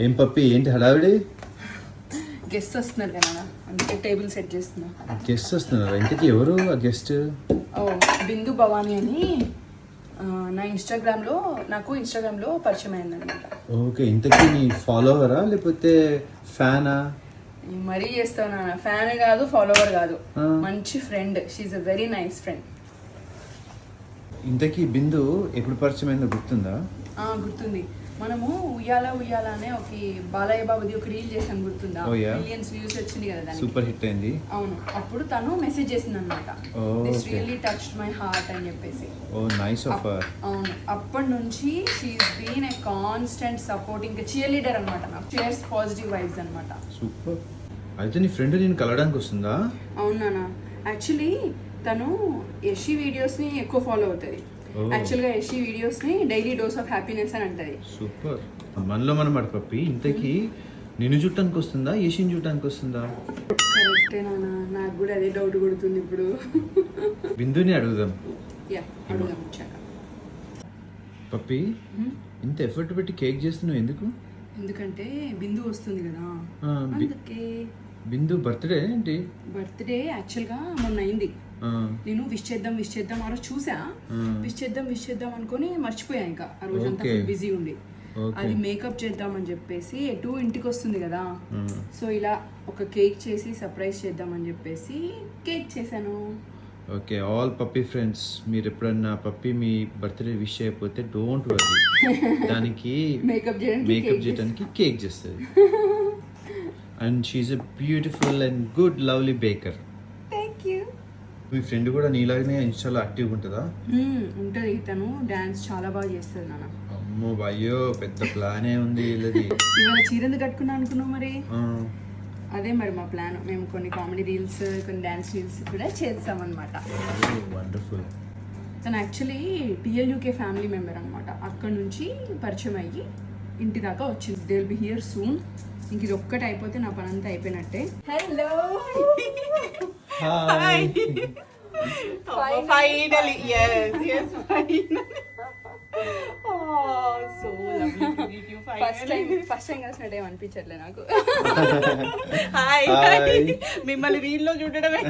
ఏం పప్పి ఏంటి హడావిడి? గెస్ట్ వస్తున్నారు కదా, అందుకే టేబుల్ సెట్ చేస్తున్నా. గెస్ట్ వస్తున్నారు? ఇంతకీ ఎవరు ఆ గెస్ట్? ఓ బిందు భవానీ అని నా ఇన్స్టాగ్రామ్లో పరిచయం అయిందనమాట. ఓకే, ఇంతకీ నీ ఫాలోవరా లేకపోతే ఫ్యానా? మరీ చేస్తావు నాన్న, ఫ్యాన్ కాదు ఫాలోవర్ కాదు, మంచి friend. She's a very nice friend. ఇంతకీ బిందు ఎప్పుడు పరిచయం అయిందో గుర్తుందా? గుర్తుంది. మనము ఉయ్యాల అనే ఒక బాలయ్య బాబుది ఒక రీల్ చేసాను, గుర్తుందా? మిలియన్స్ వ్యూస్ వచ్చింది కదా దానికి, సూపర్ హిట్ అయింది. అవును, అప్పుడు తను మెసేజ్ చేసింది అనమాట, this really touched my heart అని చెప్పేసి. Oh nice of her. అవును, అప్పటి నుంచి she's been a constant support, ఇంకా చీర్ లీడర్ అనమాట. నాకు షేర్స్ పాజిటివ్ వైబ్స్ అనమాట. సూపర్. అయితే నీ ఫ్రెండ్ నేను కలవడానికి వస్తుందా? అవునా, యాక్చువల్లీ తను యషి వీడియోస్ని ఎక్కువ ఫాలో అవుతుంది. యాక్చువల్గా యషి వీడియోస్ని డైలీ డోస్ ఆఫ్ హ్యాపీనెస్ అని అంటది. సూపర్. మనలో మనం పప్పి ఇంతకీ నిన్ను చుట్టానికి వస్తుందా యషిని చుట్టానికి వస్తుందా? కరెక్టే నాన్న, నాకు కూడా అదే డౌట్ కొడుతుంది ఇప్పుడు. బిందుని అడుగుదాం. అడుగుదాం వచ్చాక. పప్పి ఇంత ఎఫర్ట్ పెట్టి కేక్ చేస్తున్నావు ఎందుకు? ఎందుకంటే బిందు వస్తుంది కదా, అందుకే. బిందు బర్త్డే ఏంటి? బర్త్డే యాక్చువల్గా మొన్న అయింది. నేను విష్ చేద్దాం ఆ రోజు చూసా, విష్ చేద్దాం అనుకొని మర్చిపోయా. ఇంకా ఆ రోజు అంతా బిజీ ఉండి, అది మేకప్ చేద్దామని చెప్పేసి ఎటు ఇంటికి వస్తుంది కదా, సో ఇలా ఒక కేక్ చేసి సర్ప్రైజ్ చేద్దామని చెప్పేసి కేక్ చేశాను. ఓకే, ఆల్ పప్పీ ఫ్రెండ్స్, మీరు ఎప్పుడన్నా పప్పీ మీ బర్త్డే విష్ చేయకపోతే డోంట్ వరీ, దానికి మేకప్ చేయడానికి కేక్ చేస్తుంది. And she's a beautiful and good lovely baker. Thank you. మీ ఫ్రెండ్ కూడా నీలాగనే ఇన్స్టాలో యాక్టివ్గా ఉంటుందా? ఉంటుంది, తను డాన్స్ చాలా బాగా చేస్తుంది నాన్న. అమ్మో అయ్యో, పెద్ద ప్లానే ఉంది వీళ్ళది. ఇవాళ చీర ఎందుకు కట్టుకున్నా అనుకున్నావు మరి? అదే మరి మా ప్లాన్. మేము కొన్ని కామెడీ రీల్స్, కొన్ని డాన్స్ రీల్స్ కూడా చేస్తామన్నమాట. వండర్ఫుల్. తను యాక్చువల్లీ టిఎల్యూకే ఫ్యామిలీ మెంబర్ అనమాట. అక్కడ నుంచి పరిచయం అయ్యి ఇంటి దాకా వచ్చింది. They will be here soon. ఇంక ఇది ఒక్కటి అయిపోతే నా పని అంతా అయిపోయినట్టే. Hello, hi. Finally, yes, finally. Oh, so lovely to meet you finally. First time కలిసినట్టు ఏం అనిపించట్లే నాకు. హాయ్. మిమ్మల్ని రీల్లో చూడడమే.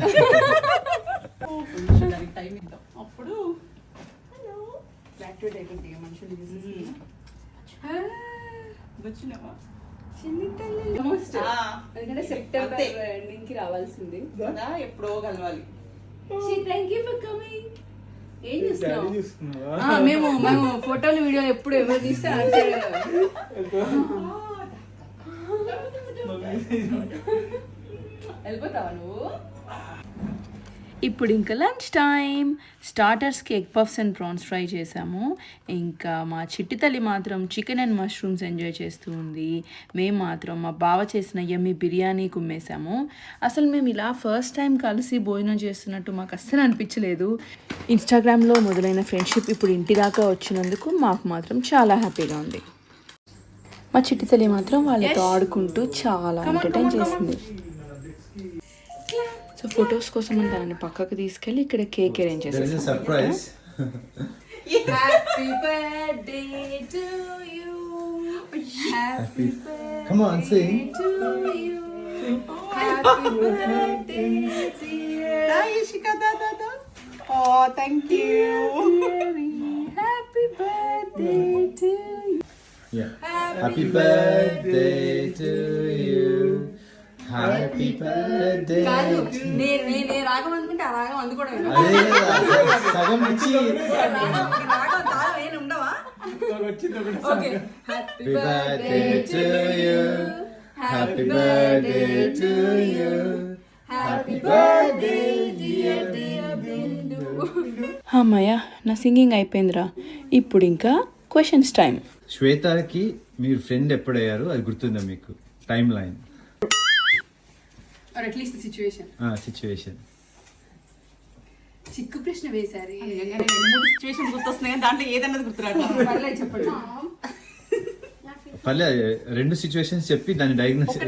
టైం ఇద్దాం అప్పుడు. హలో, యాక్టివేట్ అయిపోతుంది మనుషులు వచ్చినావా? ఎందుకంటే సెప్టెంబర్ ఎండింగ్ కి రావాల్సింది కదా, ఎప్పుడో కలవాలి. Thank you for coming. ఏం చూస్తున్నావు? మేము ఫోటోలు వీడియోలు ఎప్పుడు ఎవరు తీస్తే వెళ్ళిపోతావా నువ్వు? ఇప్పుడు ఇంకా లంచ్ టైం. స్టార్టర్స్కి egg puffs and prawns fry చేసాము. ఇంకా మా చిట్టి తల్లి మాత్రం చికెన్ అండ్ మష్రూమ్స్ ఎంజాయ్ చేస్తూ ఉంది. మేము మాత్రం మా బావ చేసిన యమ్మీ బిర్యానీ కుమ్మేసాము. అసలు మేము ఇలా ఫస్ట్ టైం కలిసి భోజనం చేస్తున్నట్టు మాకు అస్సలు అనిపించలేదు. ఇన్స్టాగ్రామ్లో మొదలైన ఫ్రెండ్షిప్ ఇప్పుడు ఇంటి దాకా వచ్చినందుకు మాకు మాత్రం చాలా హ్యాపీగా ఉంది. మా చిట్టి తల్లి మాత్రం వాళ్ళతో ఆడుకుంటూ చాలా ఎంటర్టైన్ చేసింది. సో ఫొటోస్ కోసం తనని పక్కకు తీసుకెళ్ళి ఇక్కడ కేక్ అరేంజ్ చేశారు. Surprise. Happy birthday to you, happy come on Singh to you, happy birthday dear. Ishika Dada. Oh, thank you. Happy birthday to you. Yeah. Happy birthday to you. Happy birthday. కాదు, నేను రాగం అనుకుంటే ఆ రాగం అందుకోవడం. సగం ఇచ్చి రాగం తాళం ఏం ఉండవా? Okay, happy birthday to you, happy birthday to you, happy birthday dear Bindu. అమ్మయ్య, నా సింగింగ్ అయిపోయిందిరా. ఇప్పుడు ఇంకా క్వశ్చన్స్ టైం. శ్వేతకి మీరు ఫ్రెండ్ ఎప్పుడయ్యారు అది గుర్తుందా మీకు? Time line or at least the situation. చిక్కు ప్రశ్న వేశారు. 2-3 సిచ్యువేషన్ గుర్తొస్తున్నాయి, దాంట్లో ఏదన్నది గుర్తురాదు. చెప్పండి. పర్లే, 2 సిచ్యువేషన్స్ చెప్పి దాన్ని డయాగ్నోస్.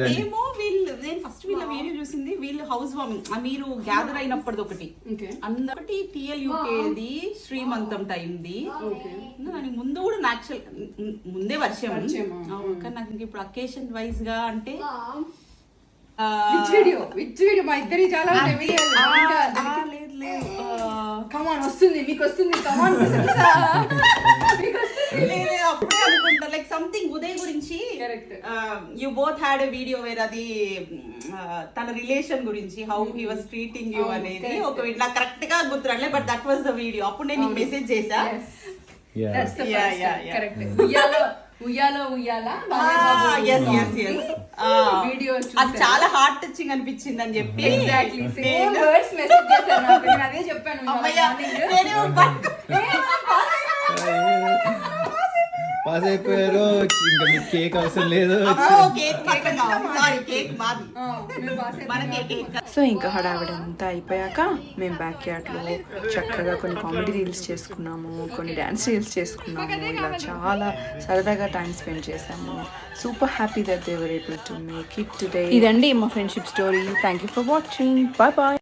నేను ఫస్ట్ వీళ్ళ వీడియో చూసింది, వీళ్ళు హౌస్ వార్మింగ్ మీరు గ్యాదర్ అయినప్పటిది ఒకటి అందరికి టీఎల్యూకేది శ్రీమంతం టైంది దానికి ముందు కూడా నాచురల్ ముందే వర్షం కానీ నాకు ఇంక ఇప్పుడు అకేషన్ వైజ్ గా అంటే వీడియో మా ఇద్దరి చాలా కమాన్ వస్తుంది మీకు వస్తుంది కమాన్ అప్పుడే అనుకుంటా లైక్ సంథింగ్ ఉదయ్ గురించి you both had a video where అది తన రిలేషన్ గురించి how he was treating you అనేది ఒక నాకు కరెక్ట్ గా గుర్తురాలే but that was the video అప్పుడు నేను నీకు మెసేజ్ చేసా వీడియో అది చాలా హార్ట్ టచింగ్ అనిపించింది అని చెప్పి అదే చెప్పాను పాస్ అయిపోయారు ఇంకా మీకు కేక్ అవసరం లేదు. సో ఇంకా హడావిడి అంతా అయిపోయాక మేము బ్యాక్ యార్డ్లో చక్కగా కొన్ని కామెడీ రీల్స్ చేసుకున్నాము, కొన్ని డ్యాన్స్ రీల్స్ చేసుకున్నాము, ఇలా చాలా సరదాగా టైం స్పెండ్ చేసాము. Super happy that they were able to make it today. ఇదండి మా friendship story. Thank you for watching. Bye bye.